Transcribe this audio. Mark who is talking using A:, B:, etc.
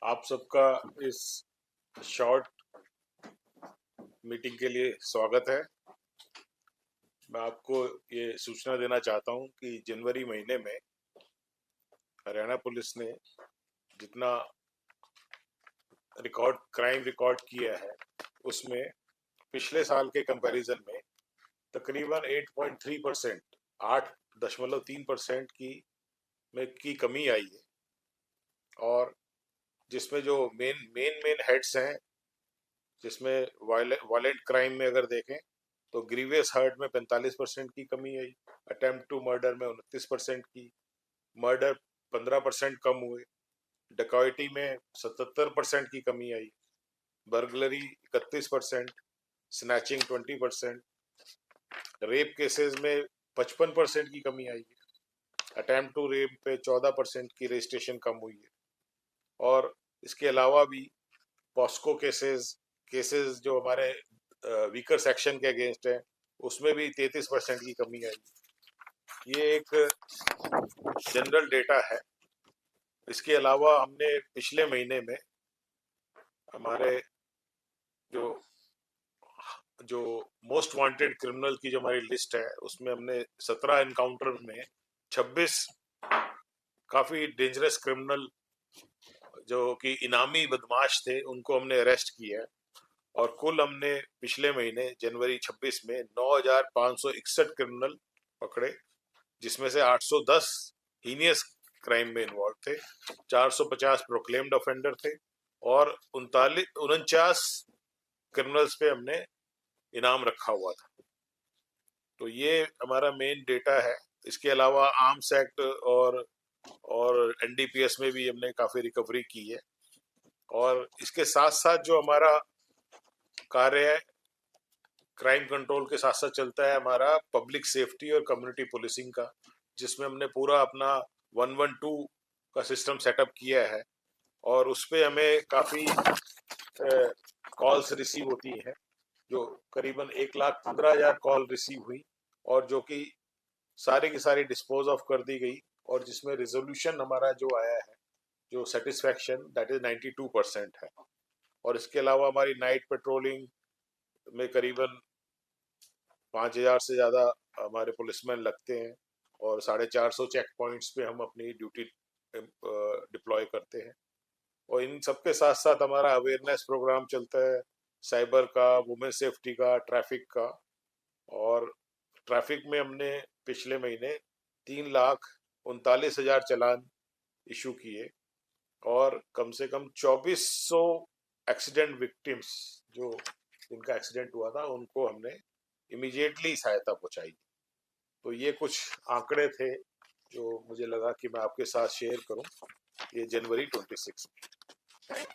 A: आप सबका इस शॉर्ट मीटिंग के लिए स्वागत है। मैं आपको ये सूचना देना चाहता हूं कि जनवरी महीने में हरियाणा पुलिस ने जितना क्राइम रिकॉर्ड किया है उसमें पिछले साल के कंपैरिजन में तकरीबन 8.3% 8.3% की कमी आई है। और जिसमें जो मेन हेड्स हैं, जिसमें वायलेंट क्राइम में अगर देखें तो ग्रीवियस हर्ट में 45% की कमी आई, अटेम्प्ट टू मर्डर में 29% की, मर्डर 15% कम हुए, डकैती में 77% की कमी आई, बर्गलरी 31%, स्नैचिंग 20%, रेप केसेस में 55% की कमी आई है, अटेम्प्ट टू रेप पे 14% की रजिस्ट्रेशन कम हुई है। और इसके अलावा भी पॉस्को केसेस जो हमारे वीकर सेक्शन के अगेंस्ट है उसमें भी 33% की कमी आई। ये एक जनरल डेटा है। इसके अलावा हमने पिछले महीने में हमारे जो जो मोस्ट वांटेड क्रिमिनल की जो हमारी लिस्ट है उसमें हमने 17 एनकाउंटर में 26 काफी डेंजरस क्रिमिनल जो कि इनामी बदमाश थे उनको हमने अरेस्ट किया है। और कुल हमने पिछले महीने जनवरी 26 में 9,561 क्रिमिनल पकड़े, जिसमें से 810 हीनियस क्राइम में इन्वॉल्व थे, 450 प्रोक्लेम्ड ऑफेंडर थे और 49 क्रिमिनल्स पे हमने इनाम रखा हुआ था। तो ये हमारा मेन डेटा है। इसके अलावा आर्म्स एक्ट और एनडीपीएस में भी हमने काफी रिकवरी की है। और इसके साथ साथ जो हमारा कार्य है क्राइम कंट्रोल के साथ साथ चलता है हमारा पब्लिक सेफ्टी और कम्युनिटी पुलिसिंग का, जिसमें हमने पूरा अपना 112 का सिस्टम सेटअप किया है। और उस पे हमें काफी कॉल्स रिसीव होती हैं, जो करीबन 1,15,000 कॉल रिसीव हुई और जो कि सारी की सारी डिस्पोज ऑफ कर दी गई। और जिसमें रिजोल्यूशन हमारा जो आया है, जो सेटिस्फैक्शन, दैट इज 92% है। और इसके अलावा हमारी नाइट पेट्रोलिंग में करीबन 5,000 से ज्यादा हमारे पुलिसमैन लगते हैं और 450 चेक पॉइंट्स पे हम अपनी ड्यूटी डिप्लॉय करते हैं। और इन सबके साथ साथ हमारा अवेयरनेस प्रोग्राम चलता है, साइबर का, वुमेन सेफ्टी का, ट्रैफिक का। और ट्रैफिक में हमने पिछले महीने 3,39,000 चालान इशू किए और कम से कम 2,400 एक्सीडेंट विक्टिम्स जो जिनका एक्सीडेंट हुआ था उनको हमने इमीडिएटली सहायता पहुंचाई। तो ये कुछ आंकड़े थे जो मुझे लगा कि मैं आपके साथ शेयर करूं, ये जनवरी 26 में।